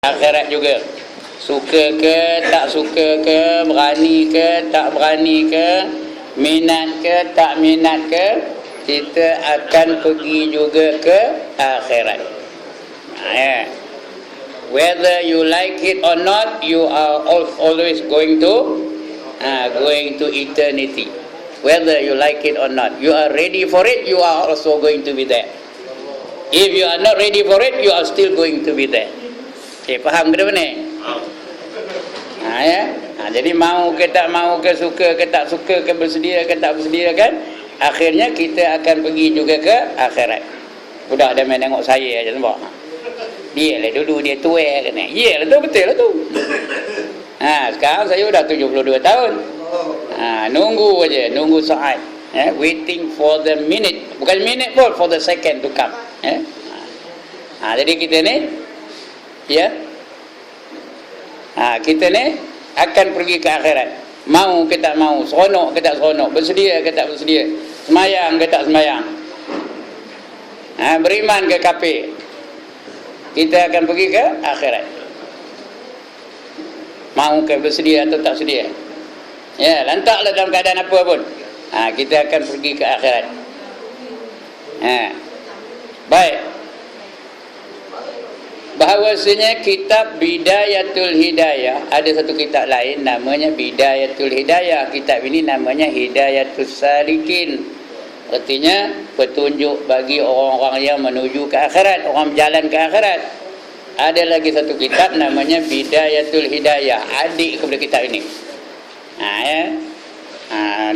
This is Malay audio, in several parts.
akhirat juga. Suka ke tak suka ke, berani ke tak berani ke, minat ke tak minat ke, kita akan pergi juga ke akhirat. Whether you like it or not, you are always going to eternity. Whether you like it or not, you are ready for it, you are also going to be there. If you are not ready for it, you are still going to be there. Okay, faham ke ni? Jadi mau ke tak mau ke, suka ke tak suka ke, bersedia ke tak bersedia kan, akhirnya kita akan pergi juga ke akhirat. Budak dah main tengok saya aja nampak. Dia lah dulu dia tua kan. Ya lah tu, betul lah tu. Sekarang saya dah 72 tahun. Nunggu aja, nunggu saat. Waiting for the minute, bukan minute pun, for the second to come. Jadi kita ni kita ni akan pergi ke akhirat. Mau ke tak mau, seronok ke tak seronok, bersedia ke tak bersedia, semayang ke tak semayang, beriman ke kafir, kita akan pergi ke akhirat. Mau ke bersedia atau tak sedia, lantaklah dalam keadaan apa pun, kita akan pergi ke akhirat. Baik, bahawasanya kitab Bidayatul Hidayah, ada satu kitab lain namanya Bidayatul Hidayah. Kitab ini namanya Hidayatul Salikin, artinya petunjuk bagi orang-orang yang menuju ke akhirat, orang berjalan ke akhirat. Ada lagi satu kitab namanya Bidayatul Hidayah, adik kepada kitab ini.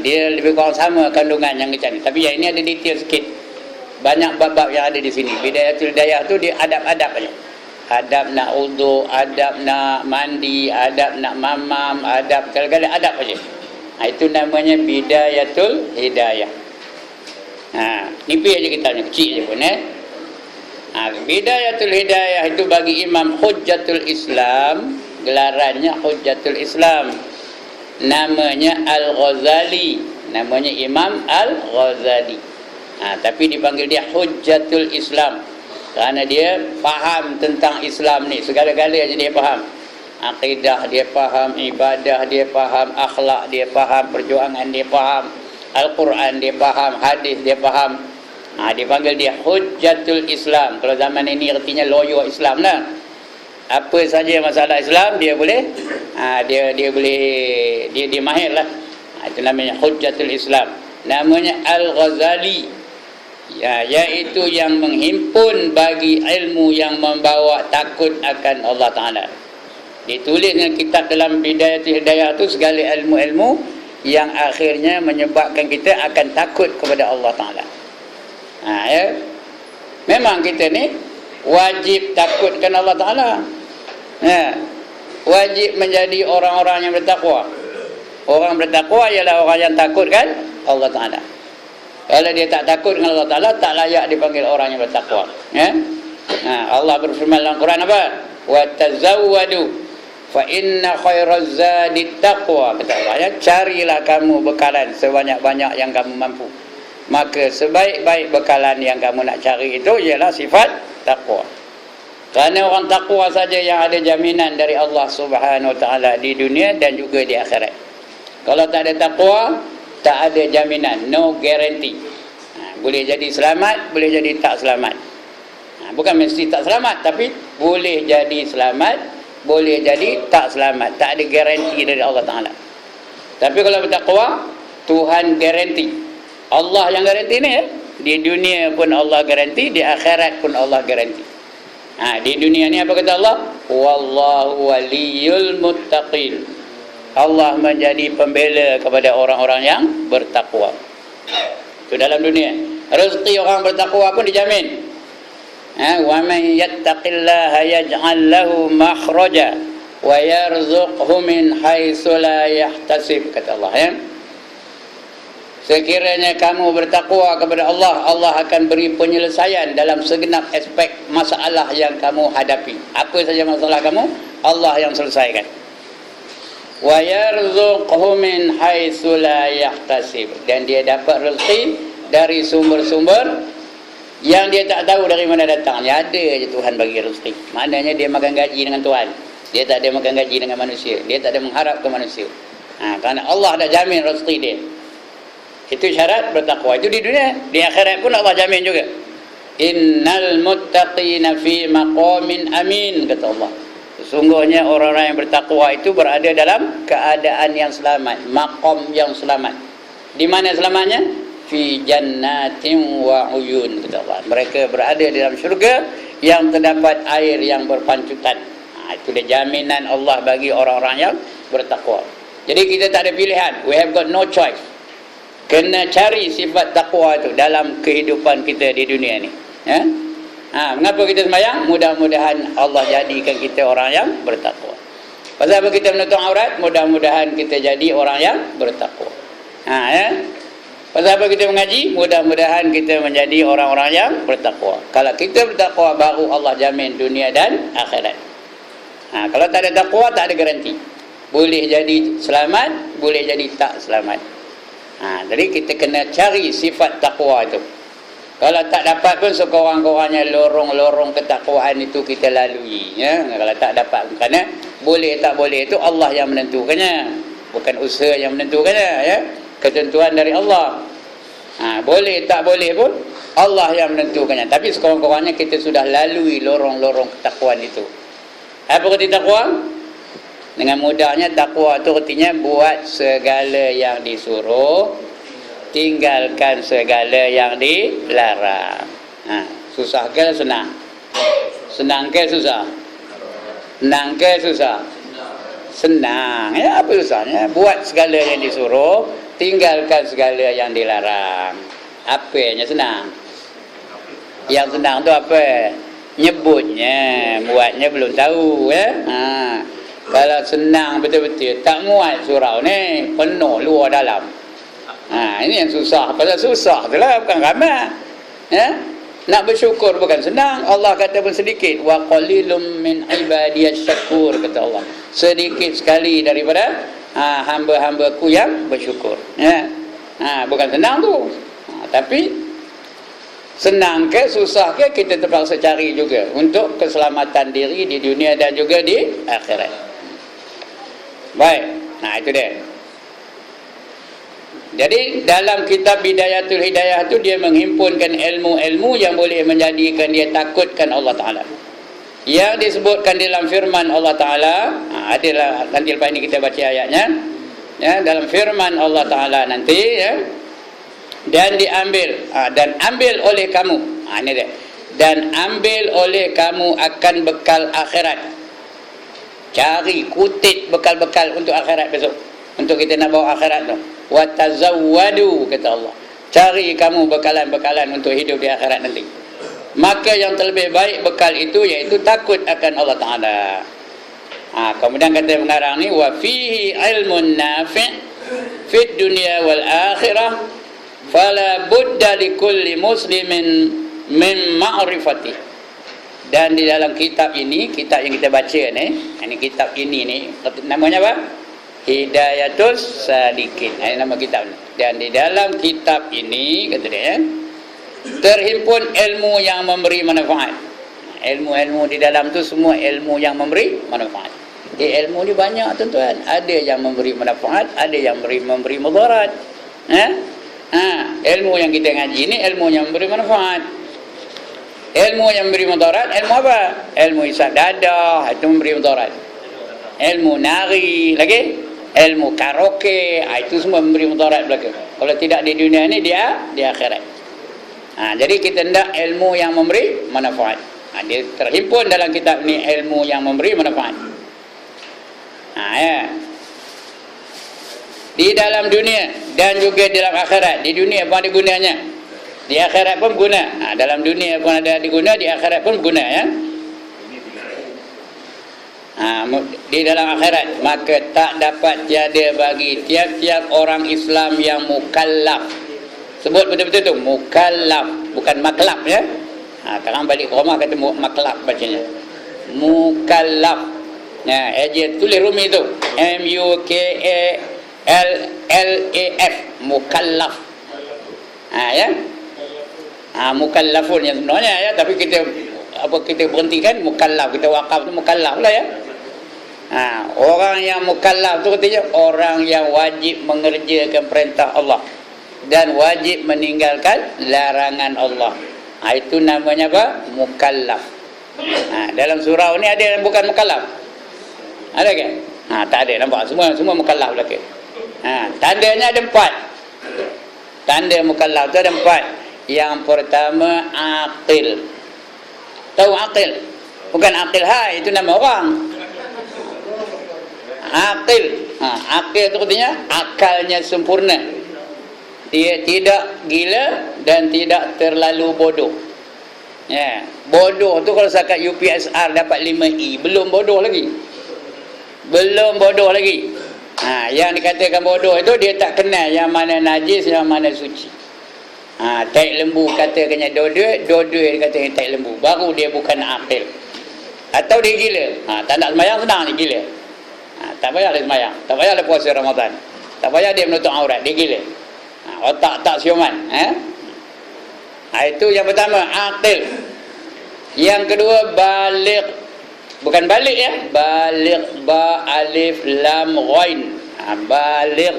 Dia lebih kurang sama kandungan yang macam ni, tapi yang ini ada detail sikit. Banyak bab-bab yang ada di sini. Bidayatul Hidayah tu dia adab-adab aja. Adab nak wudu, adab nak mandi, adab nak mamam, adab segala-gala adab aja. Itu namanya Bidayatul Hidayah. Nipis aja kitabnya, kecil je pun. Bidayatul Hidayah itu bagi Imam Hujjatul Islam, gelarannya Hujjatul Islam. Namanya Al-Ghazali, namanya Imam Al-Ghazali. Tapi dipanggil dia Hujjatul Islam kerana dia faham tentang Islam ni, segala-galanya dia faham. Akidah dia faham, ibadah dia faham, akhlak dia faham, perjuangan dia faham, Al-Quran dia faham, hadis dia faham. Dipanggil dia Hujjatul Islam. Kalau zaman ini artinya lawyer Islam lah. Apa saja masalah Islam dia boleh, dia mahir lah. Itu namanya Hujjatul Islam. Namanya Al-Ghazali, iaitu yang menghimpun bagi ilmu yang membawa takut akan Allah Ta'ala. Ditulis dengan kitab dalam Bidayatul Hidayah itu segala ilmu-ilmu yang akhirnya menyebabkan kita akan takut kepada Allah Ta'ala. Memang kita ni wajib takutkan Allah Ta'ala. Wajib menjadi orang-orang yang bertakwa. Orang bertakwa ialah orang yang takutkan Allah Ta'ala. Kalau dia tak takut dengan Allah Ta'ala, tak layak dipanggil orang yang bertakwa. Allah berfirman dalam Quran apa? Wa tazawwadu fa inna khairaz zadi taqwa. Kata Allah, carilah kamu bekalan sebanyak-banyak yang kamu mampu. Maka sebaik-baik bekalan yang kamu nak cari itu ialah sifat takwa. Kerana orang takwa saja yang ada jaminan dari Allah Subhanahu Wa Ta'ala di dunia dan juga di akhirat. Kalau tak ada takwa, tak ada jaminan, no guarantee. Boleh jadi selamat, boleh jadi tak selamat. Bukan mesti tak selamat, tapi boleh jadi selamat, boleh jadi tak selamat. Tak ada garanti dari Allah Ta'ala. Tapi kalau bertakwa, Tuhan garanti. Allah yang garanti ni di dunia pun Allah garanti, di akhirat pun Allah garanti. Di dunia ni apa kata Allah? Wallahu waliyul muttaqin. Allah menjadi pembela kepada orang-orang yang bertakwa. Itu dalam dunia. Rezeki orang bertakwa pun dijamin. Wa man yattaqillaha yaj'al lahu makhraja wa yarzuqhu min haitsu la yahtasib, kata Allah. Sekiranya kamu bertakwa kepada Allah, Allah akan beri penyelesaian dalam segenap aspek masalah yang kamu hadapi. Apa saja masalah kamu, Allah yang selesaikan. Wa yarzuqhu min haitsu la yahtasib, dan dia dapat rezeki dari sumber-sumber Yang dia tak tahu dari mana datangnya, ada je Tuhan bagi rezeki. Maknanya dia makan gaji dengan Tuhan. Dia tak ada makan gaji dengan manusia. Dia tak ada mengharap ke manusia. Kerana Allah dah jamin rezeki dia. Itu syarat bertakwa. Itu di dunia. Di akhirat pun Allah jamin juga. Innal muttaqina fi maqamin amin, kata Allah. Sesungguhnya orang-orang yang bertakwa itu berada dalam keadaan yang selamat, maqam yang selamat. Di mana selamatnya? Fi jannatin wa uyun, kata Allah. Mereka berada di dalam syurga yang terdapat air yang berpancutan. Itu dia jaminan Allah bagi orang-orang yang bertakwa. Jadi kita tak ada pilihan. We have got no choice. Kena cari sifat takwa itu dalam kehidupan kita di dunia ni. Ya? Mengapa kita sembahyang? Mudah-mudahan Allah jadikan kita orang yang bertakwa. Pasal apa kita menutup aurat? Mudah-mudahan kita jadi orang yang bertakwa. Ya? Pasal apa kita mengaji? Mudah-mudahan kita menjadi orang-orang yang bertakwa. Kalau kita bertakwa, baru Allah jamin dunia dan akhirat. Kalau tak ada takwa, tak ada garanti. Boleh jadi selamat, boleh jadi tak selamat. Jadi kita kena cari sifat takwa itu. Kalau tak dapat pun sekurang-kurangnya lorong-lorong ketakwaan itu kita lalui. Ya? Kalau tak dapat, kerana boleh tak boleh itu Allah yang menentukannya, bukan usaha yang menentukannya. Ya? Ketentuan dari Allah. Boleh tak boleh pun Allah yang menentukannya. Tapi sekurang-kurangnya kita sudah lalui lorong-lorong ketakwaan itu. Apa arti takwa? Dengan mudahnya, takwa itu artinya buat segala yang disuruh, tinggalkan segala yang dilarang. Susah ke senang? Senang ke susah? Senang ke susah? Senang. Ya, apa susahnya? Buat segala yang disuruh, tinggalkan segala yang dilarang. Apanya senang? Yang senang tu apa? Nyebutnya, buatnya belum tahu. Ya? Kalau senang betul-betul, tak muat surau ni, penuh luar dalam. Ini yang susah. Pasal susah tu lah, bukan ramai. Ya? Nak bersyukur bukan senang. Allah kata pun sedikit. Wa qalilum min ibadiyas syakur, kata Allah. Sedikit sekali daripada hamba-hambaku yang bersyukur. Ya? Bukan senang tu. Tapi senang ke susah ke, kita terpaksa cari juga untuk keselamatan diri di dunia dan juga di akhirat. Baik, itu dia. Jadi dalam kitab Bidayatul Hidayah tu, dia menghimpunkan ilmu-ilmu yang boleh menjadikan dia takutkan Allah Ta'ala. Yang disebutkan dalam firman Allah Ta'ala, adalah nanti lepas ini kita baca ayatnya. Ya, dalam firman Allah Ta'ala nanti, ya, dan diambil, dan ambil oleh kamu. Ini dia. Dan ambil oleh kamu akan bekal akhirat. Cari, kutip bekal-bekal untuk akhirat besok. Untuk kita nak bawa akhirat tu. Wa tazawwadu, kata Allah. Cari kamu bekalan-bekalan untuk hidup di akhirat nanti. Maka yang terlebih baik bekal itu, iaitu takut akan Allah Ta'ala. Kemudian kata pengarang ni, wa fihi ilmun nafi' fid dunya wal akhirah fala budda likulli muslimin min ma'rifati. Dan di dalam kitab ini, kitab yang kita baca ni, ini kitab ini ni, namanya apa? Hidayatus Sadiqin. Ini nama kitab ni. Dan di dalam kitab ini, kata dia, terhimpun ilmu yang memberi manfaat. Ilmu-ilmu di dalam tu semua ilmu yang memberi manfaat. Ilmu ni banyak, tuan-tuan. Ada yang memberi manfaat, ada yang memberi mudarat. Ilmu yang kita ngaji ni ilmu yang memberi manfaat. Ilmu yang memberi mudarat, ilmu apa? Ilmu isap dadah, itu memberi mudarat. Ilmu nari, lagi ilmu karaoke, itu semua memberi mudarat belaka. Kalau tidak di dunia ni, dia di akhirat. Jadi kita hendak ilmu yang memberi manfaat. Dia terhimpun dalam kitab ni ilmu yang memberi manfaat. Ya. Di dalam dunia dan juga di dalam akhirat. Di dunia pun ada gunanya, di akhirat pun guna. Dalam dunia pun ada diguna, di akhirat pun guna, ya. Di dalam akhirat, maka tak dapat tiada bagi tiap-tiap orang Islam yang mukallaf. Sebut betul-betul tu, mukallaf, bukan maklaf, ya. Sekarang balik ke rumah kata maklaf bacanya. Mukallaf. Tulis rumi tu, MUKALLAF, mukallaf. Ya. Mukallafun yang sebenarnya ya, tapi kita berhentikan mukallaf, kita wakaf tu mukallaf lah ya. Orang yang mukallaf tu katanya orang yang wajib mengerjakan perintah Allah dan wajib meninggalkan larangan Allah. Itu namanya apa? Mukallaf. Dalam surau ni ada yang bukan mukallaf? Ada ke? Tak ada, nampak? Semua mukallaf lagi. Tandanya ada 4. Tanda mukallaf tu ada 4. Yang pertama aqil. Tahu aqil? Bukan aqil hai, itu nama orang. Aqil. Aqil tu artinya akalnya sempurna. Dia tidak gila dan tidak terlalu bodoh. Bodoh tu kalau setakat UPSR dapat 5E, belum bodoh lagi. Yang dikatakan bodoh itu dia tak kenal yang mana najis, yang mana suci. Tai lembu katakannya dua-dua katanya tai lembu, baru dia bukan aqil. Atau dia gila. Tak nak sembahyang senang dia gila. Tak payah dia sembahyang, tak payah dia puasa Ramadan, tak payah dia menutup aurat, dia gila. Otak tak siuman. Itu yang pertama, aqil. Yang kedua baligh. Bukan balik ya, baligh ba alif lam ghain. Baligh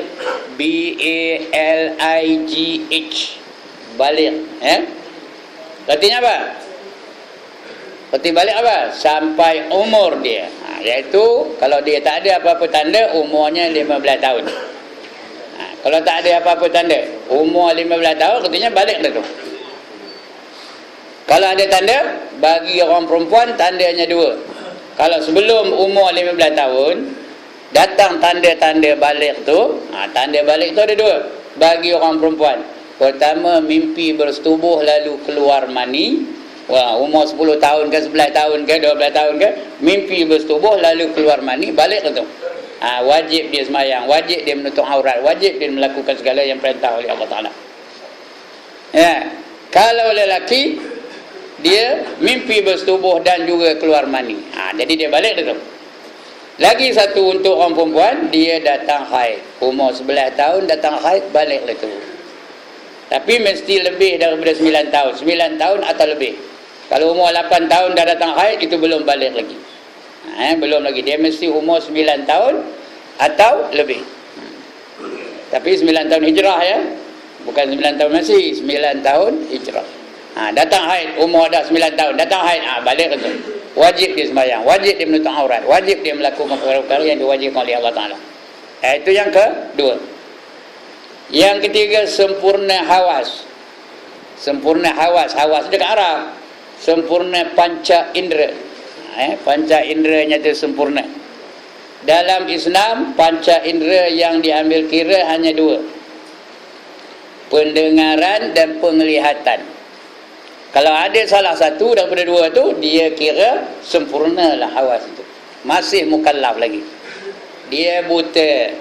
BALIGH. Baligh, artinya apa? Arti balik apa? Sampai umur dia. Iaitu kalau dia tak ada apa-apa tanda, umurnya 15 tahun. Kalau tak ada apa-apa tanda, umur 15 tahun, artinya balik dah tu. Kalau ada tanda, bagi orang perempuan tandanya 2. Kalau sebelum umur 15 tahun datang tanda-tanda balik tu, tanda balik tu ada 2 bagi orang perempuan. Pertama, mimpi bersetubuh lalu keluar mani. Umur 10 tahun ke 11 tahun ke 12 tahun ke, mimpi bersetubuh lalu keluar mani, balik tu. Wajib dia sembahyang, wajib dia menutup aurat, wajib dia melakukan segala yang perintah oleh Allah Ta'ala. Kalau lelaki, dia mimpi bersetubuh dan juga keluar mani, jadi dia balik tu. Lagi satu untuk orang perempuan, dia datang haid. Umur 11 tahun datang haid, balik tu. Tapi mesti lebih daripada 9 tahun. 9 tahun atau lebih. Kalau umur 8 tahun dah datang haid, itu belum balik lagi. Belum lagi. Dia mesti umur 9 tahun atau lebih. Tapi 9 tahun hijrah ya. Bukan 9 tahun masih. 9 tahun hijrah. Datang haid, umur dah 9 tahun. Datang haid, balik tu. Wajib dia sembahyang. Wajib dia menutup aurat. Wajib dia melakukan perkara-perkara yang diwajibkan oleh Allah Ta'ala. Itu yang kedua. Yang ketiga, sempurna hawas. Sempurna hawas. Hawas dekat Arab. Sempurna panca indera. Panca inderanya itu sempurna. Dalam Islam, panca indera yang diambil kira hanya 2. Pendengaran dan penglihatan. Kalau ada salah satu daripada 2 tu, dia kira sempurnalah hawas itu. Masih mukallaf lagi. Dia buta,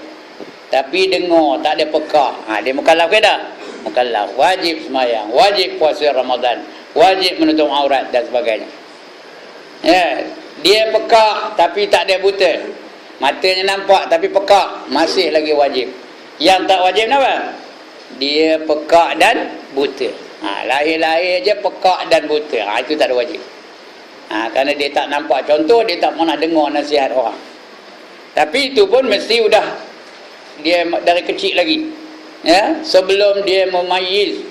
tapi dengar, tak ada pekak. Dia mukallaf ke tak? Mukallaf. Wajib sembahyang, wajib puasa Ramadan, wajib menutup aurat dan sebagainya. Dia pekak tapi tak ada buta. Matanya nampak tapi pekak, masih lagi wajib. Yang tak wajib apa? Dia pekak dan buta. Lahir-lahir je pekak dan buta. Itu tak ada wajib. Kerana dia tak nampak contoh, dia tak pernah dengar nasihat orang. Tapi itu pun mesti sudah dia dari kecil lagi. Sebelum dia memayyiz,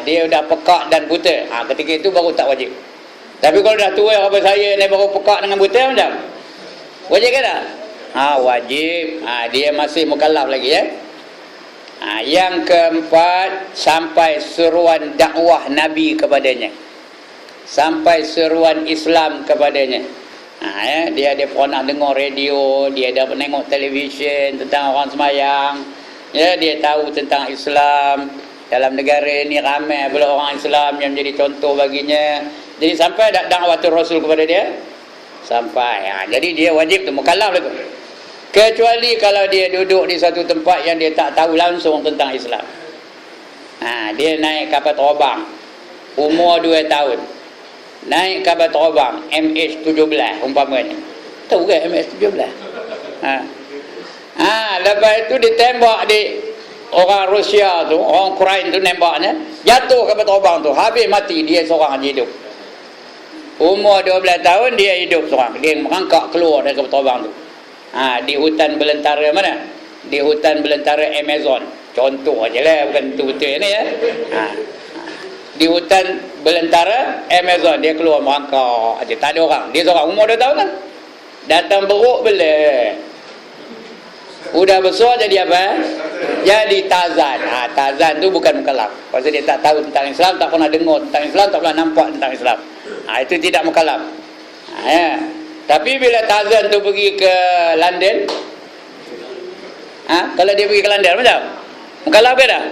dia sudah pekak dan buta. Ketika itu baru tak wajib. Tapi kalau dah tua apa saya ni baru pekak dengan buta macam? Wajib ke tak? Wajib. Dia masih mukallaf lagi ya. Yang keempat, sampai seruan dakwah Nabi kepadanya, sampai seruan Islam kepadanya. Dia pernah dengar radio, dia dah menengok televisyen tentang orang sembahyang. Dia tahu tentang Islam. Dalam negara ini ramai pula orang Islam yang menjadi contoh baginya. Jadi sampai dakwatul Rasul kepada dia, sampai. Jadi dia wajib tu, mukallaf lah tu. Kecuali kalau dia duduk di satu tempat yang dia tak tahu langsung tentang Islam. Dia naik kapal terbang, umur 2 tahun. Naik kapal terbang MH17 umpamanya. Tahu ke MH17? Lepas itu ditembak di orang Rusia tu, orang Ukraine tu nembaknya, jatuh ke batu obang tu, habis mati dia seorang aja hidup. Umur 12 tahun dia hidup seorang, dia merangkak keluar dari batu obang tu. Di hutan belantara mana? Di hutan belantara Amazon. Contoh aja lah, bukan betul-betul ni ya. Di hutan belantara Amazon dia keluar merangkak aja, tak ada orang. Dia seorang umur 2 tahun kan. Datang beruk bela. Udah besar jadi apa? Jadi Tarzan. Tarzan tu bukan mukallaf. Pasal dia tak tahu tentang Islam, tak pernah dengar tentang Islam, tak pernah nampak tentang Islam. Itu tidak mukallaf. Ya. Tapi bila Tarzan tu pergi ke London, kalau dia pergi ke London macam? Mukallaf ke dah?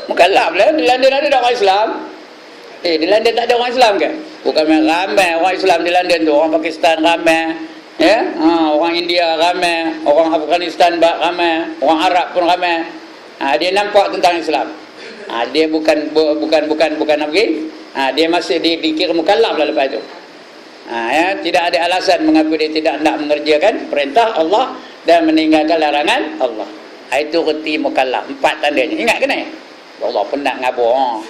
Mukallaf lah. Di London ada orang Islam. Di London tak ada orang Islam ke? Bukan ramai orang Islam di London tu. Orang Pakistan ramai. Ya? Orang India ramai. Orang Afghanistan ramai. Orang Arab pun ramai. Dia nampak tentang Islam. Dia bukan apa lagi? Dia masih dikira mukallaf lah lepas tu. Ya, tidak ada alasan mengapa dia tidak nak mengerjakan perintah Allah dan meninggalkan larangan Allah. Itu reti mukallaf. 4 tandanya. Ingat ke ni? Allah penat ngabur.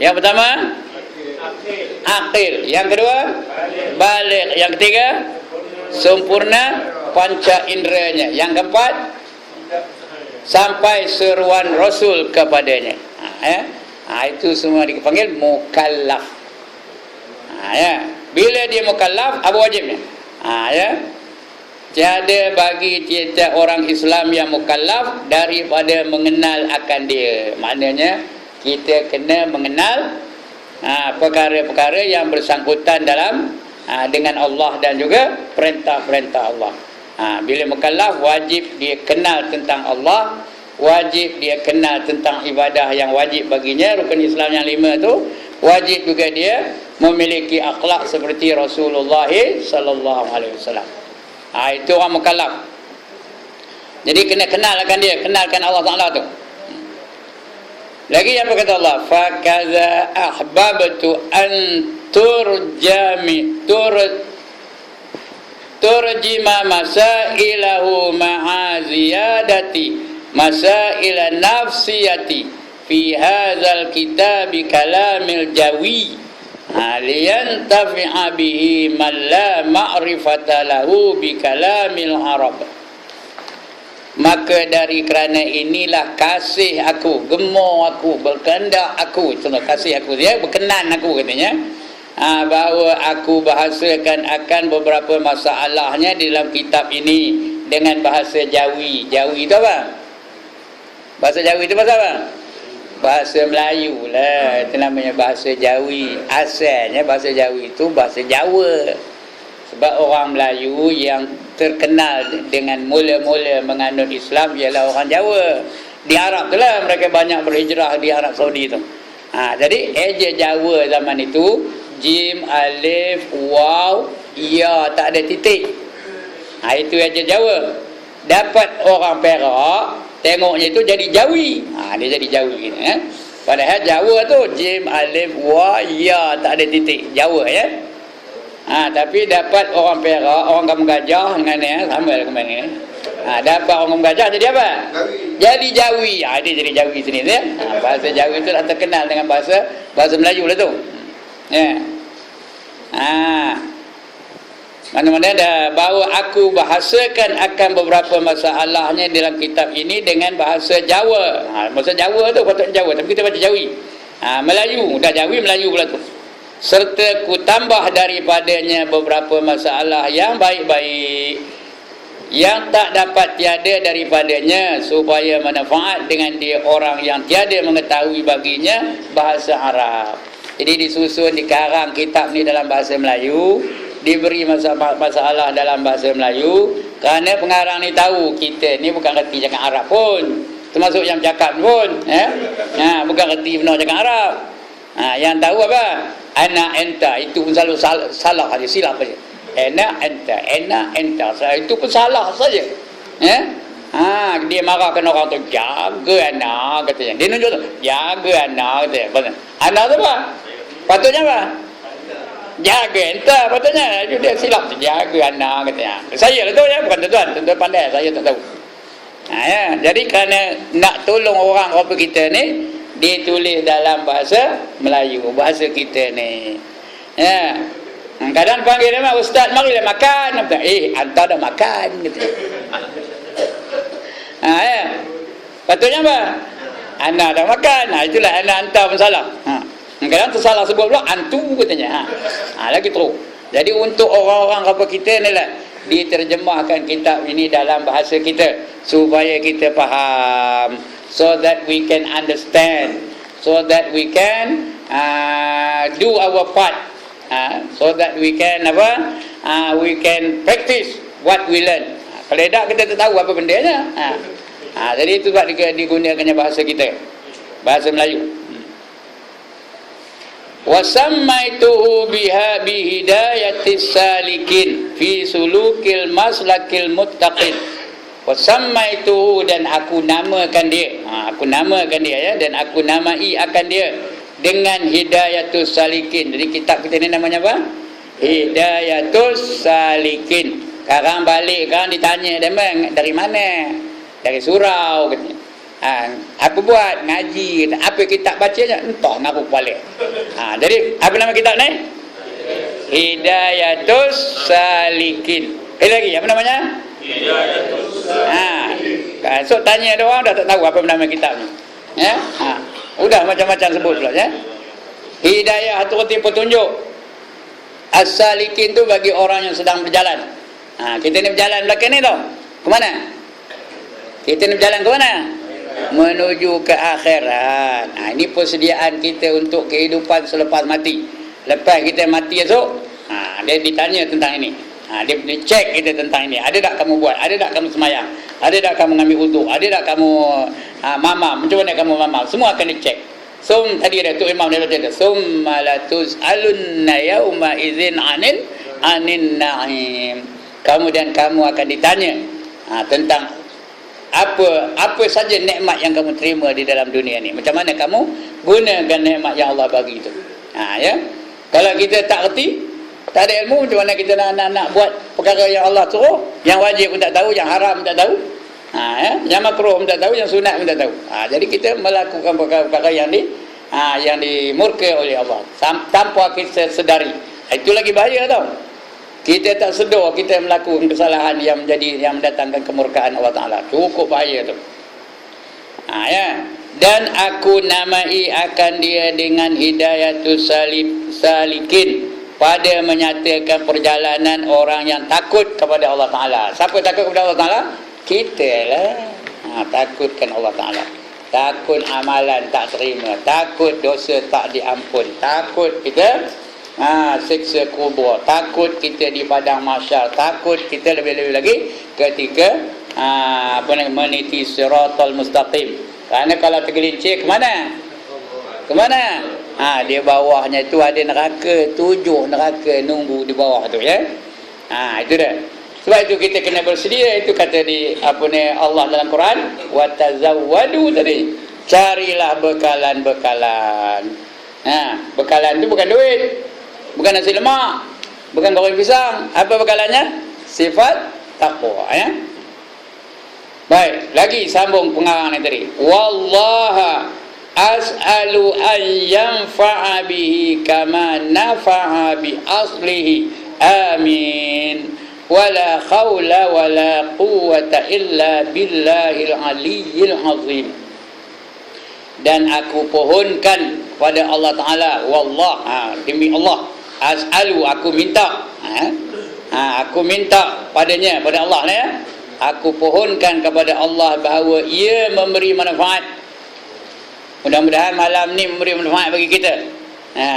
Yang pertama, akil. Yang kedua, balik. Yang ketiga, sempurna panca inderanya. Yang keempat, sampai seruan Rasul kepadanya. Itu semua dipanggil mukallaf. Ya. Bila dia mukallaf, apa wajibnya? Ya. Tiada bagi tiap orang Islam yang mukallaf daripada mengenal akan dia. Maknanya kita kena mengenal perkara-perkara yang bersangkutan dalam dengan Allah dan juga perintah-perintah Allah. Bila mukallaf, wajib dia kenal tentang Allah, wajib dia kenal tentang ibadah yang wajib baginya, rukun Islam yang 5 tu, wajib juga dia memiliki akhlak seperti Rasulullah sallallahu alaihi wasallam. Itu orang mukallaf. Jadi kena kenalkan dia, kenalkan Allah Taala tu. Lagi apa kata Allah? Fa kaza ahbabtu an turjima masailahu ma'aziyadati masaila nafsiyati fi hadzal kitabi kalamil jawi liyantafi'a bihi man la ma'rifata lahu bi kalamil arab. Maka dari kerana inilah kasih aku, gemar aku, berkehendak aku, itulah kasih aku dia, berkenan aku katanya, bahawa aku bahasakan akan beberapa masalahnya di dalam kitab ini dengan bahasa Jawi. Jawi itu apa? Bahasa Jawi itu bahasa apa? Bahasa Melayu lah, itu namanya bahasa Jawi. Asalnya bahasa Jawi itu bahasa Jawa. Sebab orang Melayu yang terkenal dengan mula-mula menganut Islam ialah orang Jawa. Di Arab tu lah mereka banyak berhijrah di Arab Saudi tu. Jadi eja Jawa zaman itu jim, alif, waw, ya, tak ada titik. Itu eja Jawa. Dapat orang Perak tengoknya itu jadi Jawi. Dia jadi Jawi ni. Padahal Jawa tu jim, alif, waw, ya, tak ada titik. Jawa ya. Tapi dapat orang Perak, orang Kampung Gajah dengan ni, sama lah kemarin ni. Dapat orang Kampung Gajah jadi apa? Jadi Jawi. Dia jadi Jawi sini ya. Bahasa Jawi itu dah terkenal dengan bahasa Melayu lah tu. Ya. Mana-mana dah bahawa aku bahasakan akan beberapa masalahnya dalam kitab ini dengan bahasa Jawa. Bahasa Jawa tu patutnya Jawa, tapi kita baca Jawi. Melayu, dah Jawi Melayu pula tu. Serta ku tambah daripadanya beberapa masalah yang baik-baik yang tak dapat tiada daripadanya, supaya manfaat dengan dia orang yang tiada mengetahui baginya bahasa Arab. Jadi disusun, dikarang kitab ni dalam bahasa Melayu, diberi masalah dalam bahasa Melayu, kerana pengarang ni tahu kita ni bukan reti cakap Arab pun, termasuk yang cakap pun bukan reti benar cakap Arab. Yang tahu apa? Ana enta, itu pun selalu salah saja, silap saja. Ana enta, itu pun salah saja. Dia marahkan orang tu, jaga anak katanya. Dia nunjuk tu, jaga anak katanya. Anak tu apa? Patutnya apa? Jaga enta patutnya. Dia silap tu, jaga anak katanya. Saya lah tu ya, bukan tuan-tuan. Tuan-tuan pandai, saya tak tahu. Ya. Jadi kerana nak tolong orang apa kita ni, dia tulis dalam bahasa Melayu, bahasa kita ni. Ya. Kadang panggil dia, ustaz marilah makan. Anta dah makan gitu. Ya. Patutnya apa? Ana dah makan. Itulah ana anta pun salah. Kadang tersalah sebut pula antu katanya. Lagi teruk. Jadi untuk orang-orang apa kita ni lah, diterjemahkan kitab ini dalam bahasa kita supaya kita faham, so that we can understand, so that we can do our part, so that we can we can practice what we learn. Kalau tak, kita tak tahu apa bendanya. Jadi itu sebab digunakannya bahasa kita, bahasa Melayu. Wasammaituhu biha bihidayatis salikin fi sulukil maslakil muttaqin. Wasammaituhu, dan aku namakan dia. Aku namakan dia, ya, dan aku namai akan dia dengan hidayatus salikin. Jadi kitab kita ni namanya apa? Hidayatus salikin. Sekarang balik kan ditanya dia, dari mana? Dari surau katanya. Aku buat ngaji, apa kitab bacanya entah ngaku balik. Jadi apa nama kitab ni? Hidayatus Salikin. Lagi apa namanya? Hidayatus Salikin. So tanya dia orang dah tak tahu apa nama kitab ni. Ya? Udah macam-macam sebut pula, ya. Hidayah itu arti petunjuk. As-Salikin tu bagi orang yang sedang berjalan. Kita ni berjalan belakang ni tau. Ke mana? Kita ni berjalan ke mana? Menuju ke akhirat. Ini persediaan kita untuk kehidupan selepas mati. Lepas kita mati esok, dia ditanya tentang ini. Dia cek kita tentang ini. Ada tak kamu buat? Ada tak kamu semayang? Ada tak kamu ngambil wudu? Ada tak kamu mamam? Macam mana kamu mamam? Semua akan dicek. Tadi ada tu Imam dia baca, summa latus'alunna yauma idzin anin na'im. Kamu akan ditanya tentang apa saja nikmat yang kamu terima di dalam dunia ni. Macam mana kamu gunakan nikmat yang Allah bagi itu. Ya. Kalau kita tak reti, tak ada ilmu, macam mana kita nak buat perkara yang Allah suruh, yang wajib pun tak tahu, yang haram pun tak tahu. Ya. Yang makruh pun tak tahu, yang sunat pun tak tahu. Jadi kita melakukan perkara-perkara yang dimurka oleh Allah tanpa kita sedari. Itu lagi bahaya tau. Kita tak sedar kita melakukan kesalahan yang mendatangkan kemurkaan Allah Ta'ala. Cukup bahaya tu. Ya. Dan aku namai akan dia dengan hidayatus salikin, pada menyatakan perjalanan orang yang takut kepada Allah Ta'ala. Siapa takut kepada Allah Ta'ala? Kita lah. Takutkan Allah Ta'ala. Takut amalan tak terima. Takut dosa tak diampun. Takut kita siksa kubur, takut kita di padang mahsyar, takut kita lebih-lebih lagi ketika meniti siratal mustaqim. Kerana kalau tergelincir ke mana? Ke mana? Di bawahnya itu ada neraka, 7 neraka nunggu di bawah tu, ya. Itu dah. Sebab itu kita kena bersedia. Itu kata Allah dalam Quran, wa tazawwadu tadi. Carilah bekalan-bekalan. Bekalan itu bukan duit, bukan nasi lemak, bukan goreng pisang. Apa bekalannya? Sifat takwa, ya. Baik, lagi sambung pengarang ni tadi. Wallaha as'alu an yanfa'a bihi kama nafa'a bi aslihi. Amin. Wala khawla wala quwwata illa billahil aliyyil azim. Dan aku pohonkan kepada Allah Ta'ala, wallah, demi Allah, as'alu, aku minta, aku minta padanya, pada Allah ya, aku pohonkan kepada Allah bahawa ia memberi manfaat. Mudah-mudahan malam ni memberi manfaat bagi kita,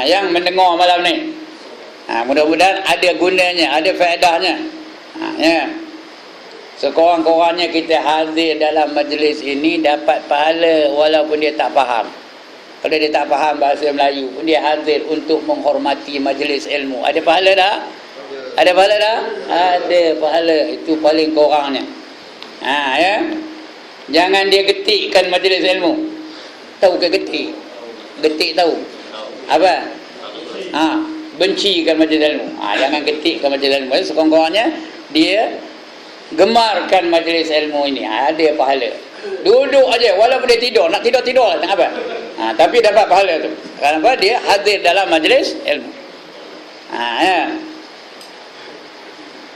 yang mendengar malam ni. Mudah-mudahan ada gunanya, ada faedahnya. Ya. Sekurang-kurangnya kita hadir dalam majlis ini dapat pahala walaupun dia tak faham. Kalau dia tak faham bahasa Melayu pun dia hadir untuk menghormati majlis ilmu. Ada pahala tak? Ada pahala tak? Ada pahala. Itu paling kurangnya. Ya. Jangan dia getikkan majlis ilmu. Tahu ke getik? Getik tahu? Apa? Bencikan majlis ilmu. Jangan getikkan majlis ilmu. Sekurang-kurangnya dia gemarkan majlis ilmu ini, ada pahala. Duduk aja walaupun dia tidur, nak tidur lah, tak apa. Tapi dapat pahala tu. Kenapa? Dia hadir dalam majlis ilmu. Ya.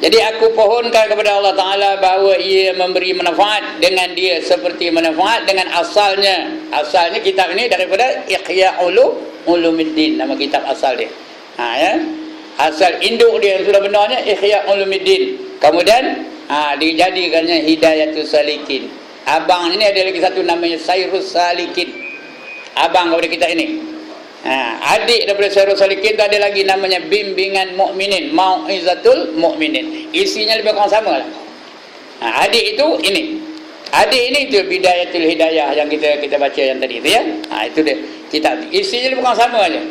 Jadi aku pohonkan kepada Allah Ta'ala bahawa ia memberi manfaat dengan dia seperti manfaat dengan asalnya. Asalnya kitab ini daripada Ihya Ulumuddin, nama kitab asal dia. Ya. Asal induk dia yang sudah benarnya Ihya Ulumuddin. Kemudian dijadikannya Hidayatus Salikin. Abang ini ada lagi satu namanya Sairus Salikin. Abang kepada kita ini. Adik daripada Sairus Salikin tu ada lagi namanya Bimbingan Mukminin, Mau'izatul Mukminin. Isinya lebih kurang sama lah. Adik itu ini. Adik ini itu Bidayatul Hidayah yang kita baca yang tadi itu ya. Itu dia kitab. Isinya lebih kurang sama aja.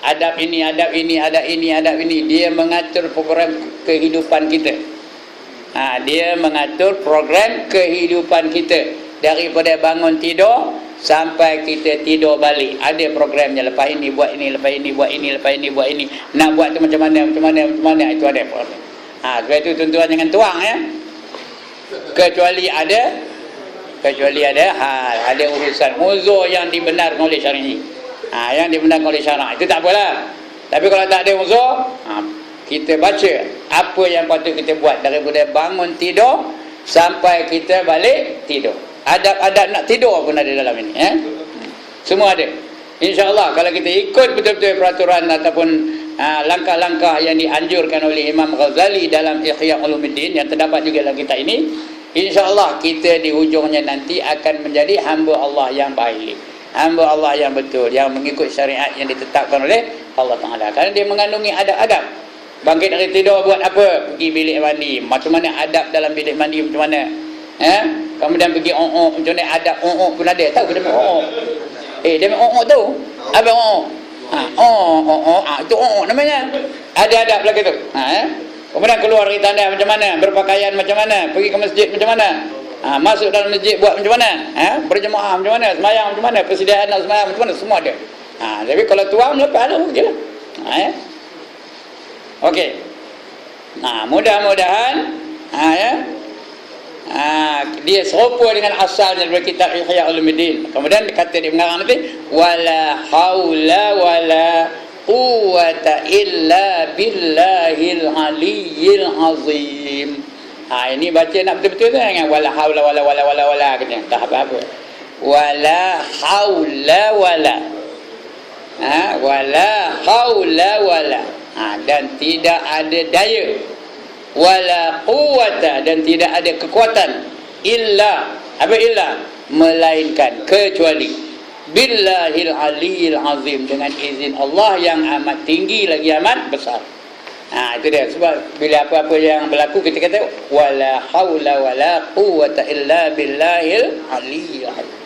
Adab ini, adab ini, adab ini, adab ini. Dia mengatur program kehidupan kita. Dia mengatur program kehidupan kita daripada bangun tidur sampai kita tidur balik. Ada programnya. Lepas ini buat ini, lepas ini buat ini, lepas ini buat ini. Nak buat tu macam mana, itu ada program. Sebab itu tuan-tuan jangan tuang ya. Kecuali ada hal, ada urusan uzur yang dibenarkan oleh syar'i. Yang dibenarkan oleh syarak itu tak apalah. Tapi kalau tak ada uzur, kita baca apa yang patut kita buat daripada bangun tidur sampai kita balik tidur. Adab-adab nak tidur pun ada dalam ini ya. Semua ada. InsyaAllah kalau kita ikut betul-betul peraturan ataupun langkah-langkah yang dianjurkan oleh Imam Ghazali dalam Ihya Ulumuddin yang terdapat juga dalam kitab ini, InsyaAllah kita di hujungnya nanti akan menjadi hamba Allah yang baik, hamba Allah yang betul, yang mengikut syariat yang ditetapkan oleh Allah Ta'ala. Kerana dia mengandungi adab-adab. Bangkit dari tidur buat apa? Pergi bilik mandi. Macam mana adab dalam bilik mandi, macam mana? Kemudian pergi macam mana adab pun ada. Tahu ke dia dia tu? Apa itu namanya. Ada adab lagi tu. Kemudian keluar dari tanda macam mana? Berpakaian macam mana? Pergi ke masjid macam mana? Masuk dalam masjid buat macam mana? Berjemaah macam mana? Semayang macam mana? Persediaan nak semayang macam mana? Semua ada. Tapi kalau tuang lepas lah je lah. Okey. Mudah-mudahan dia serupa dengan asalnya dari kitab Ihya Ulumuddin. Kemudian kata dia mengarang nanti wala haula wala quwwata illa billahil aliyyil azim. Ini baca nak betul-betul tu dengan wala haula wala kata. Tak apa-apa. Wala haula wala. Wala haula wala. Dan tidak ada daya, wala quwwata, dan tidak ada kekuatan, illa melainkan kecuali billahil aliyil azim, dengan izin Allah yang amat tinggi lagi amat besar. Itu dia. Sebab bila apa-apa yang berlaku kita kata wala haula wala quwwata illa billahil aliyil azim.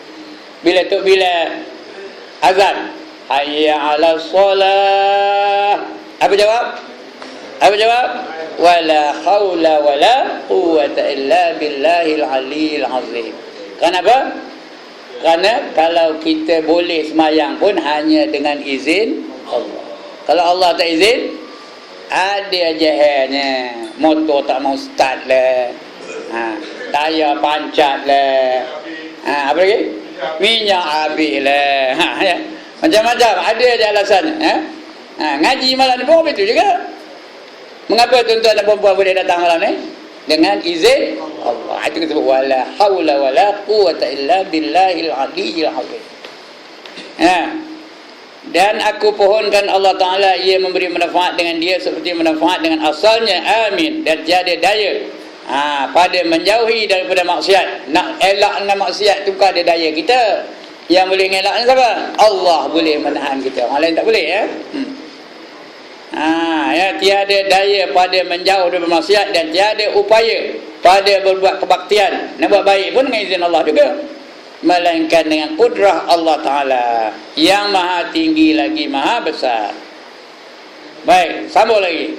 Bila azan hayya 'alas shalah, apa jawab? Wala haula wala quwwata illa billahil aliyil azim. Kenapa? Kerana kalau kita boleh semayang pun hanya dengan izin Allah. Kalau Allah tak izin, ada jahannya. Motor tak mau start lah. Tayar pancat lah. Apa lagi? Minyak habis lah. Macam-macam. Ada je alasannya. Ngaji malam ni pun begitu juga. Mengapa tuan-tuan dan perempuan boleh datang malam ni? Dengan izin Allah. Itu kita sebut wala haula wala quwwata illa billahil aliyyil azim. Dan aku pohonkan Allah Ta'ala ia memberi manfaat dengan dia seperti manfaat dengan asalnya. Amin. Dan tiada daya pada menjauhi daripada maksiat. Nak elak dengan maksiat tu bukan ada daya kita. Yang boleh ngelak ni siapa? Allah boleh menahan kita. Orang lain tak boleh ya. Tiada daya pada menjauh daripada maksiat dan tiada upaya pada berbuat kebaktian. Nak buat baik pun dengan izin Allah juga, melainkan dengan kudrah Allah Ta'ala yang maha tinggi lagi maha besar. Baik, sambung lagi.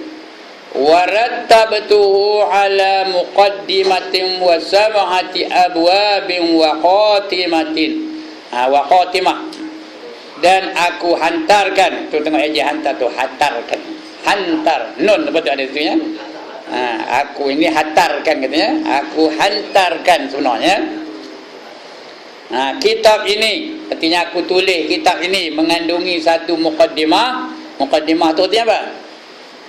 Warattabtuhu ala muqaddimatin wa sab'ati abwabin wa khatimatin. Wa khatimah. Dan aku hantarkan, tu tengok aja hantar tu, hantarkan. Hantar, nun betul ada itunya. Aku ini hantarkan katanya. Aku hantarkan sebenarnya. Kitab ini, artinya aku tulis kitab ini mengandungi satu muqaddimah. Muqaddimah tu artinya apa?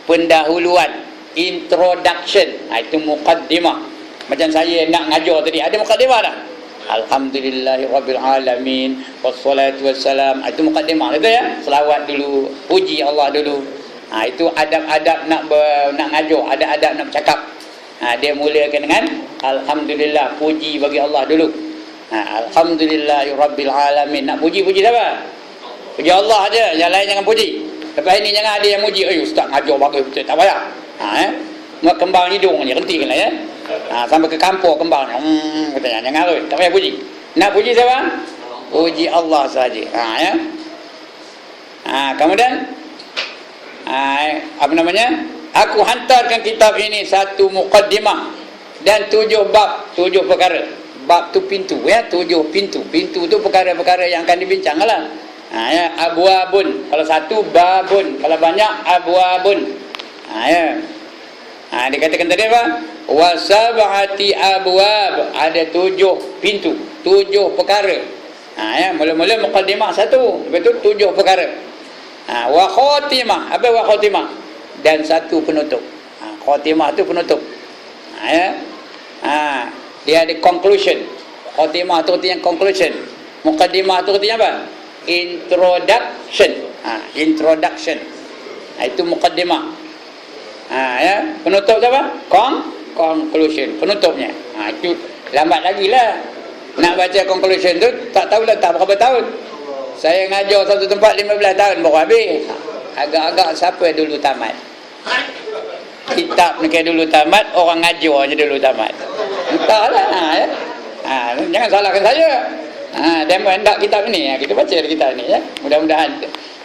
Pendahuluan, introduction. Itu muqaddimah. Macam saya nak ngajar tadi, ada muqaddimah dah. Alhamdulillahirabbil alamin wassalatu wassalam. Itu muqaddimah itu ya. Selawat dulu, puji Allah dulu. Itu adab-adab nak ngajar, ada adab nak bercakap. Dia mulakan dengan alhamdulillah, puji bagi Allah dulu. Alhamdulillahirabbil alamin. Nak puji-puji siapa? Puji Allah aja, yang lain jangan puji. Lepas ini jangan ada yang muji. Ustaz ngajar bagus betul, tak payah. Mak kembang hidung ni hentikanlah ya. Sampai ke kampung kembang. Katanya jangan tak payah puji. Nak puji siapa? Puji Allah saja. Ya. Kemudian apa namanya? Aku hantarkan kitab ini satu muqaddimah dan 7 bab, 7 perkara. Bab tu pintu ya, 7 pintu. Pintu tu perkara-perkara yang akan dibincanglah. Ya, abwabun. Kalau satu babun, kalau banyak abwabun. Ya. Dikatakan tadi apa? Wa sab'ati abwab. Ada 7 pintu, 7 perkara. Ya, mula-mula muqaddimah satu, lepas tu 7 perkara. Wa khatimah. Apa wa khatimah? Dan satu penutup. Khatimah tu penutup. Ya. Dia ada conclusion. Khatimah tu artinya conclusion. Muqaddimah tu artinya apa? Introduction. Introduction. Itu muqaddimah. Ya, penutup tu apa? Conclusion. Penutupnya. Itu lambat lagi lah. Nak baca conclusion tu tak tahulah tak berapa tahun. Saya ngajar satu tempat 15 tahun baru habis. Agak-agak siapa dulu tamat? Kitab ni kan dulu tamat, orang ngajar je dulu tamat. Entahlah. Ya. Jangan salahkan saya. Demo hendak kitab ni, kita baca kitab ni ya. Mudah-mudahan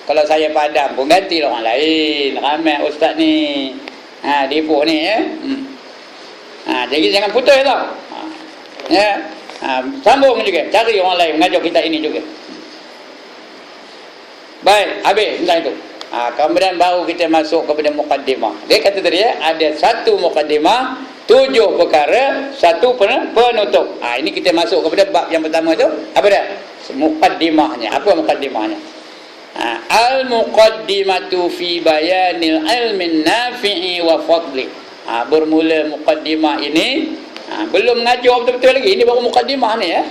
kalau saya padam pun gantilah orang lain. Ramai ustaz ni. Depoh ni ya. Jadi jangan putus tau. Ya. Sambung juga, cari orang lain mengajar kitab ini juga. Baik, habis tentang itu. Kemudian baru kita masuk kepada muqaddimah. Dia kata tadi ya, ada satu muqaddimah, 7 perkara, satu penutup. Ini kita masuk kepada bab yang pertama tu. Apa dia? Muqaddimahnya. Apa muqaddimahnya? Al-muqaddimatu fi bayanil ilmin nafi'i wa fadli. Bermula muqaddimah ini, belum mengajar betul-betul lagi. Ini baru muqaddimah ni ya.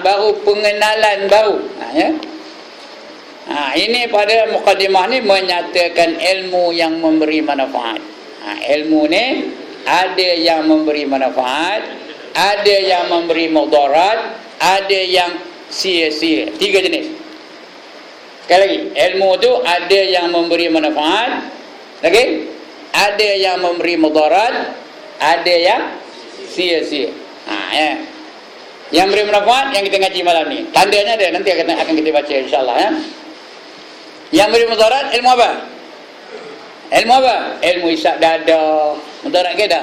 Baru pengenalan baru. Ya. Ini pada muqaddimah ni menyatakan ilmu yang memberi manfaat. Ilmu ni ada yang memberi manfaat, ada yang memberi mudarat, ada yang sia-sia. 3 jenis. Sekali lagi, ilmu tu ada yang memberi manfaat, lagi ada yang memberi mudarat, ada yang sia-sia. Ya. Yang memberi manfaat yang kita ngaji malam ni. Tandanya ada, nanti akan kita baca insya-Allah ya. Yang beri mudarat ilmu apa? Ilmu apa? Ilmu isap dada. Mudarat ke dah?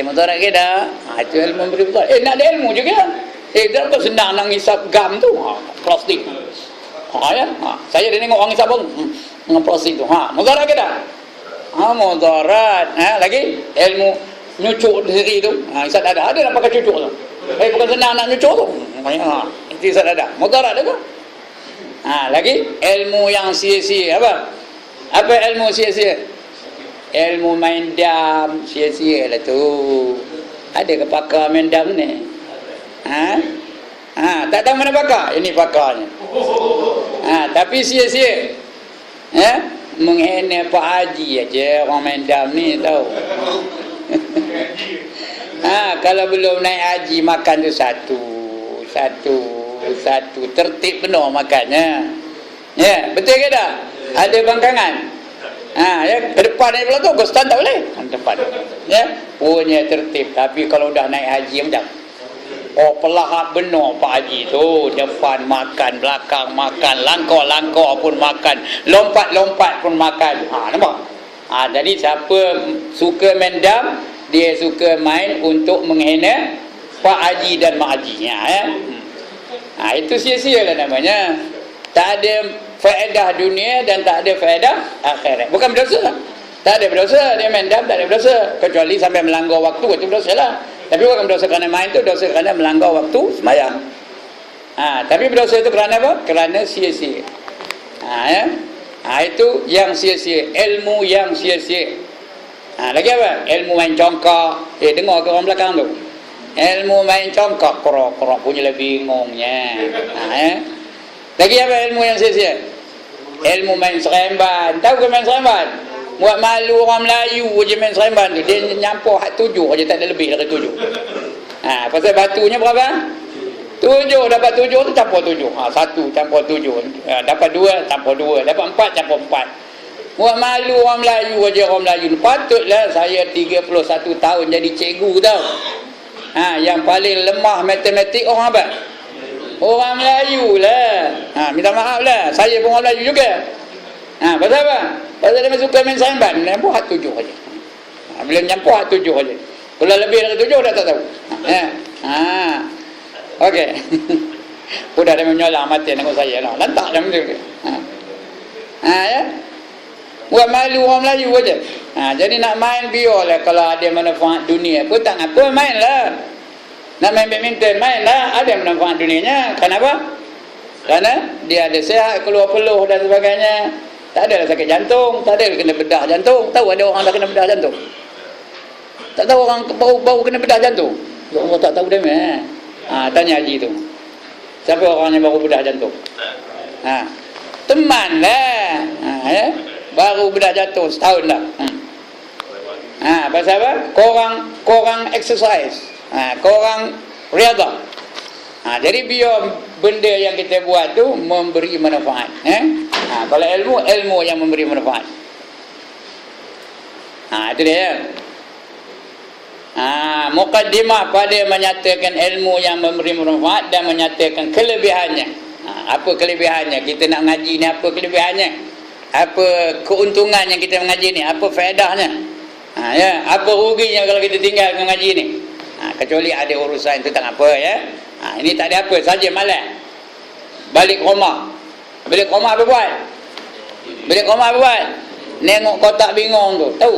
Mudarat ke dah? Itu ilmu beri mudarat. Nak ada ilmu juga. Berapa senang nak isap gam tu? Plastik. Ya. Saya dah tengok orang isap pun dengan plastik tu. Mudarat ke dah? Mudarat. Lagi ilmu nyucuk diri tu. Isap dada. Ada nak pakai cucuk tu. Bukan senang nak nyucuk tu. Itu isap dada. Mudarat ada ke? Lagi ilmu yang sia-sia. Apa ilmu sia-sia? Ilmu main dam sia-sia lah tu. Ada ke pakar main dam ni? Tak tahu mana pakar? Ini pakarnya. Tapi sia-sia. Menghina Pak Haji aja orang main dam ni tahu. Kalau belum naik haji makan tu satu tertib penuh makannya. Ya, betul ke tak? Ada bangkangan. Ya, ke depan ni pula tu kau stand tak boleh. Depan. Ya, punya tertib. Tapi kalau dah naik haji macam pelahap benar Pak Haji tu. Depan makan, belakang makan, langkah-langkah pun makan, lompat-lompat pun makan. Nampak? Jadi siapa suka main dam, dia suka main untuk menghina Pak Haji dan Mak Haji. Ya. Itu sia-sia lah namanya. Tak ada faedah dunia dan tak ada faedah akhirat. Bukan berdosa. Tak ada berdosa, dia main dam tak ada berdosa. Kecuali sampai melanggar waktu, itu berdosa lah. Tapi bukan berdosa kerana main tu, dosa kerana melanggar waktu sembahyang. Tapi berdosa itu kerana apa? Kerana sia-sia. Ya. Itu yang sia-sia, ilmu yang sia-sia. Lagi apa? Ilmu main congkak. Dengar ke orang belakang tu? Ilmu main congkak, korok-korok punya lebih bingungnya. Ya. Lagi apa ilmu yang sia-sia? Ilmu main seremban. Tahu ke main seremban? Buat malu orang Melayu je main seremban tu. Dia nyampur 7 je, tak ada lebih dari 7. Pasal batunya berapa? 7, dapat 7 tu campur 7. 1 campur 7. Dapat 2 campur 2. Dapat 4 campur 4. Buat malu orang Melayu je, orang Melayu. Patutlah saya 31 tahun jadi cikgu tau. Yang paling lemah matematik orang apa? Orang Melayu lah. Minta maaf lah. Saya pun orang Melayu juga. Pasal apa? Pasal dia suka main seremban. Nyampur 7 aja. Bila nyampur 7 aja. Kalau lebih dari 7 dah tak tahu. Okey. Udah dia menyolah mati dengan saya lah. Lantak dah macam tu. Ya. Buat malu orang Melayu aja. Jadi nak main biarlah, kalau ada manfaat dunia pun tak apa, mainlah. Nak main badminton, mainlah. Ada manfaat dunianya. Kenapa? Kerana dia ada sihat, keluar peluh dan sebagainya. Tak ada sakit jantung, tak ada kena bedah jantung. Tahu ada orang dah kena bedah jantung? Tak tahu orang baru kena bedah jantung? Ya Allah, tak tahu dia meh. Tanya Haji tu. Siapa orang yang baru bedah jantung? Teman lah. Ya? Baru bedah jantung setahun dah. Pasal apa? Korang exercise. Korang riadah. Jadi biar benda yang kita buat tu memberi manfaat. Kalau ilmu yang memberi manfaat. Itu dia. Muqaddimah pada menyatakan ilmu yang memberi manfaat dan menyatakan kelebihannya. Apa kelebihannya? Kita nak ngaji ni, apa kelebihannya? Apa keuntungan yang kita mengaji ni? Apa faedahnya? Ya, apa ruginya kalau kita tinggal mengaji ni? Kecuali ada urusan itu tak apa ya. Ini tak ada apa, saja malam balik rumah. Balik rumah apa buat? Balik rumah apa buat? Nengok kotak bingung tu. Tahu?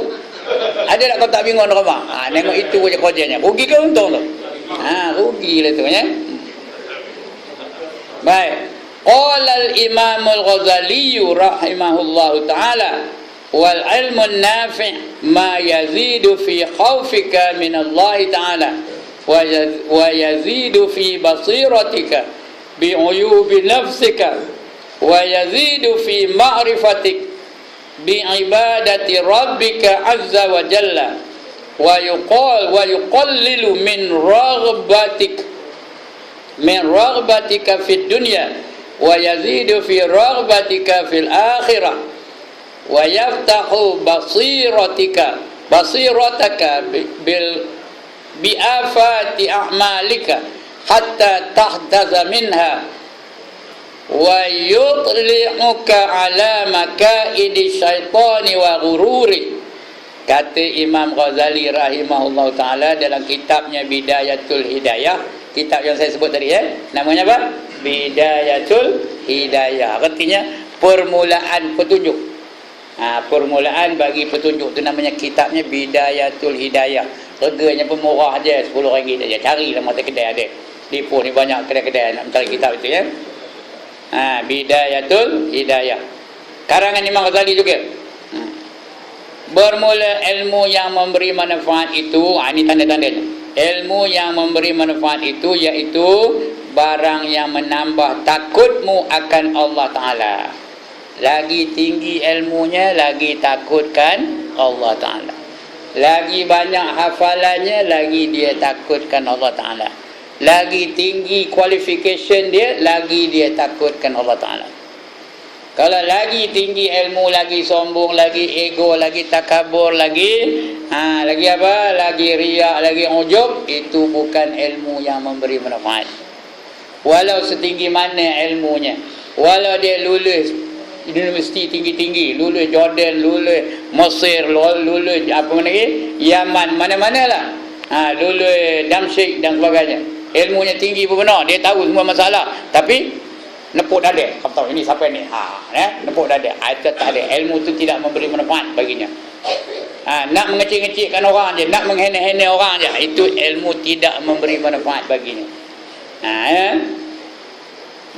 Ada tak kotak bingung di rumah? Nengok itu je kerjanya. Rugi ke untung tu? Rugi lah tu ya. Baik. Qala al-Imam al-Ghazali rahimahullahu ta'ala, wal ilmu nafi' ma yazidu fi khawfika min Allah ta'ala wa yazidu fi basiratika bi uyubi nafsika wa yazidu fi ma'rifatik bi ibadati rabbika azza wa jalla wa yuqallilu min raghbatika fid dunya wa yazidu fi raghbatika fil akhirah wa yaftahu basirataka bi afati a'malika hatta tahdaza minha wa yutli'uka ala makaidi syaitani wa ghururi. Kata Imam Ghazali rahimahullah ta'ala dalam kitabnya Bidayatul Hidayah, kitab yang saya sebut tadi namanya apa? Bidayatul Hidayah, artinya permulaan petunjuk. Permulaan bagi petunjuk, itu namanya kitabnya Bidayatul Hidayah. Harganya pun murah je, RM10 saja. Carilah mata kedai ada. Di Ipoh ni banyak kedai-kedai nak mencari kitab itu ya. Bidayatul Hidayah, karangan Imam Ghazali juga. Bermula ilmu yang memberi manfaat itu, ini tanda-tandanya. Ilmu yang memberi manfaat itu iaitu barang yang menambah takutmu akan Allah Ta'ala. Lagi tinggi ilmunya, lagi takutkan Allah Ta'ala. Lagi banyak hafalannya, lagi dia takutkan Allah Ta'ala. Lagi tinggi qualification dia, lagi dia takutkan Allah Ta'ala. Kalau lagi tinggi ilmu, lagi sombong, lagi ego, lagi takabur, lagi apa? Lagi riak, lagi ujub, itu bukan ilmu yang memberi manfaat. Walau setinggi mana ilmunya, walau dia lulus universiti tinggi-tinggi, lulus Jordan, lulus Mesir, lulus apa lagi? Yaman, mana-manalah. Lulus Damsyik dan sebagainya. Ilmunya tinggi pun benar, dia tahu semua masalah, tapi nepuk dada. Kau tahu ini siapa ni? Nepuk dada. Itu tak ada. Ilmu tu tidak memberi manfaat baginya. Nak mengecil-ngecilkan orang je, nak menghene-hene orang je, itu ilmu tidak memberi manfaat baginya.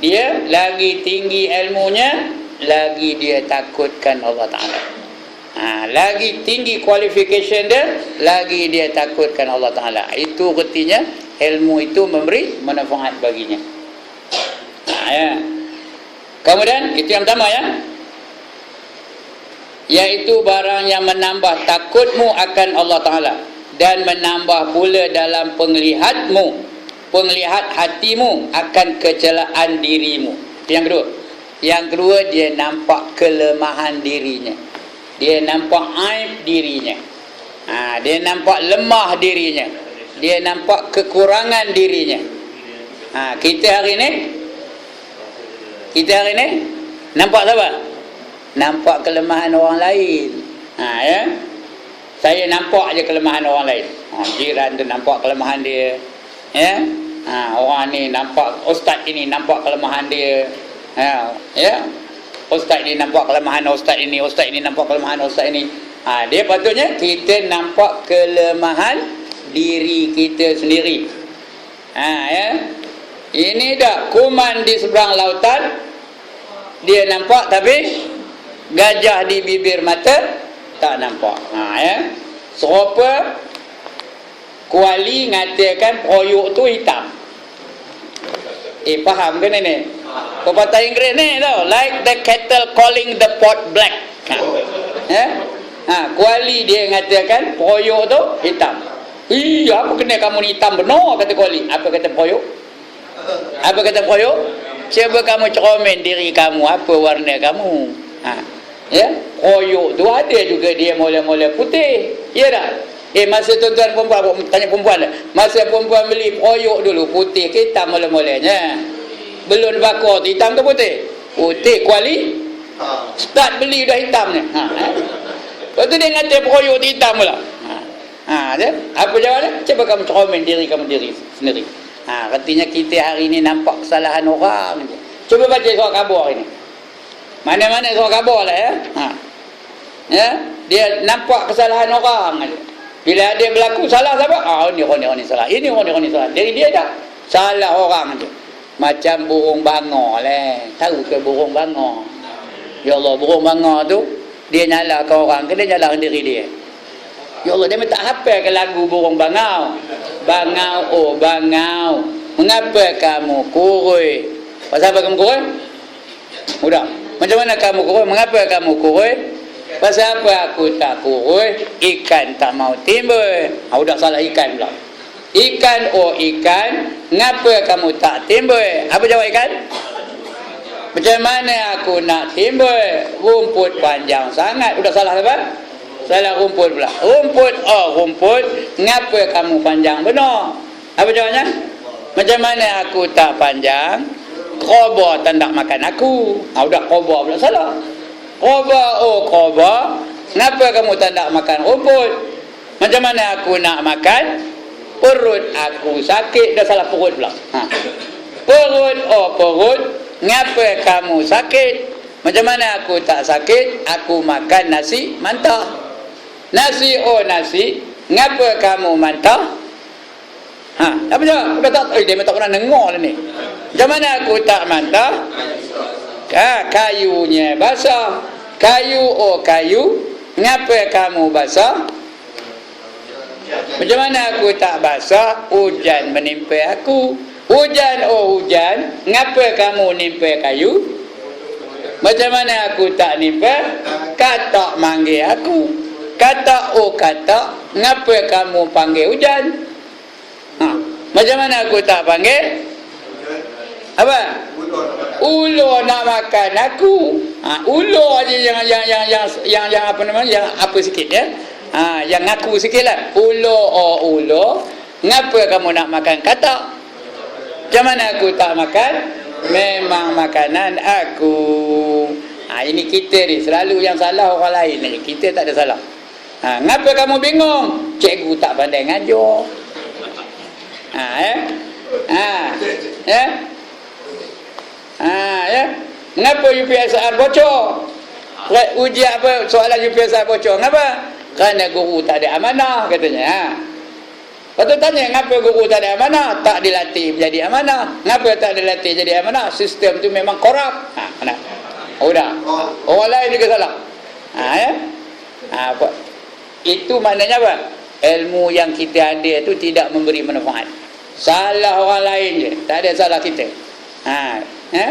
Dia lagi tinggi ilmunya, lagi dia takutkan Allah Ta'ala. Lagi tinggi qualification dia, lagi dia takutkan Allah Ta'ala. Itu artinya ilmu itu memberi manfaat baginya. Kemudian itu yang pertama ya, yaitu barang yang menambah takutmu akan Allah Ta'ala dan menambah pula dalam penglihat hatimu akan kecelaan dirimu. Yang kedua dia nampak kelemahan dirinya, dia nampak aib dirinya, dia nampak lemah dirinya, dia nampak kekurangan dirinya. Kita hari ni nampak apa? Nampak kelemahan orang lain. Ya. Saya nampak je kelemahan orang lain. Jiran tu nampak kelemahan dia. Ya. Orang ni nampak, ustaz ini nampak kelemahan dia. Ya. Ustaz ini nampak kelemahan ustaz ini, ustaz ini nampak kelemahan ustaz ini. Dia patutnya kita nampak kelemahan diri kita sendiri. Ya. Ini dah kuman di seberang lautan, dia nampak tapi gajah di bibir mata tak nampak. Ya. Serupa kuali ngatakan proyok tu hitam. Faham ke ni? Pepatah Inggeris ni tau, like the kettle calling the pot black. Kuali dia ngatakan proyok tu hitam. Apa kena kamu ni hitam benar, kata kuali. Apa kata proyok? Cuba kamu ceromen diri kamu, apa warna kamu. Ya, proyok tu ada juga dia mula-mula putih. Ya tak? Masa tuan-tuan perempuan, tanya perempuan lah, masa perempuan beli proyok dulu putih ke hitam mula-mulanya? Belum bakar tu hitam ke putih? Putih. Kuali start beli dah hitam ni. Lepas tu dia kata proyok tu hitam pula. Apa jawabannya? Cuba kamu ceromen diri kamu sendiri. Artinya kita hari ni nampak kesalahan orang je. Cuba baca surah Khabar ini. Mana-mana surah Khabar lah ya. Ya, dia nampak kesalahan orang aja. Bila ada berlaku salah siapa? Ini orang ni salah. Ini orang ni salah. Jadi dia dah salah orang aja. Macam burung bangor lah. Tahu ke burung bangor? Ya Allah, burung bangor tu dia nyalakan orang ke dia nyalakan diri dia? Ya Allah, dia tak hafal ke lagu burung bangau. Bangau, oh bangau, mengapa kamu kurui? Pasal apa kamu kurui? Mudah. Macam mana kamu kurui? Mengapa kamu kurui? Pasal apa aku tak kurui? Ikan tak mau timbul. Sudah salah ikan pula. Ikan, oh ikan, mengapa kamu tak timbul? Apa jawab ikan? Macam mana aku nak timbul? Rumput panjang sangat. Sudah salah apa? Salah rumput pula. Rumput, ngapa kamu panjang benar? Apa jawabannya? Macam mana aku tak panjang? Kobar tak nak makan aku. Sudah kobar pula salah. Kobar, ngapa kamu tak nak makan rumput? Macam mana aku nak makan? Perut aku sakit. Dah salah perut pula. Perut, ngapa kamu sakit? Macam mana aku tak sakit? Aku makan nasi mantah. Nasi, ngapa kamu mantah? Apa jawab? Dia tak pernah dengar lah ni. Macam mana aku tak mantah? Kayunya basah. Kayu, ngapa kamu basah? Macam mana aku tak basah? Hujan menimpa aku. Hujan, ngapa kamu nimpa kayu? Macam mana aku tak nimpa? Katak manggil aku. Kata, ngapa kamu panggil hujan? Macam mana aku tak panggil? Apa? Ulur nak makan aku. Ulur aja yang apa namanya? Yang apa sikit ya? Yang ngaku sikitlah. Ulur. Ngapa kamu nak makan kata? Macam mana aku tak makan? Memang makanan aku. Ini kita ni selalu yang salah orang lain ni. Kita tak ada salah. Ngapa kamu bingung? Cikgu tak pandai ngajar. Ngapa UPSR bocor? Ujian apa soalan UPSR bocor? Ngapa? Kerana guru tak ada amanah katanya. Ha. Lepas tu tanya, ngapa guru tak ada amanah? Tak dilatih jadi amanah. Ngapa tak dilatih jadi amanah? Sistem tu memang korup. Ha, mana? Udah. Orang lain juga salah. Ha, ya? Ha, apa? Itu maknanya apa? Ilmu yang kita ada tu tidak memberi manfaat. Salah orang lain je, tak ada salah kita. Ha, ya?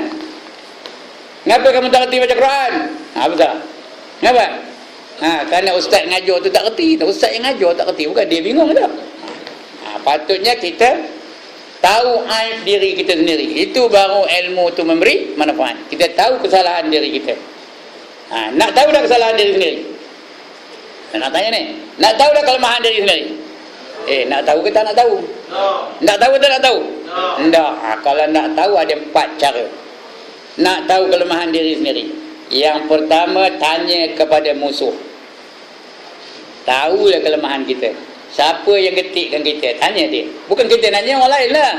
Ngapa kamu tak kerti baca Quran? Ha, betul. Ngapa? Ha, kerana ustaz ngajar tu tak kerti. Ustaz yang ngajar tak kerti, bukan dia bingung dah. Patutnya kita tahu aib diri kita sendiri. Itu baru ilmu tu memberi manfaat. Kita tahu kesalahan diri kita. Nak tahu dah kesalahan diri sendiri? Nak tanya ni, nak tahu dah kelemahan diri sendiri? Nak tahu ke tak nak tahu? Nak tahu ke tak nak tahu? Tak. Kalau nak tahu ada 4 cara nak tahu kelemahan diri sendiri. Yang pertama, tanya kepada musuh. Tahulah kelemahan kita. Siapa yang ketikkan kita? Tanya dia. Bukan kita nanya orang lain lah.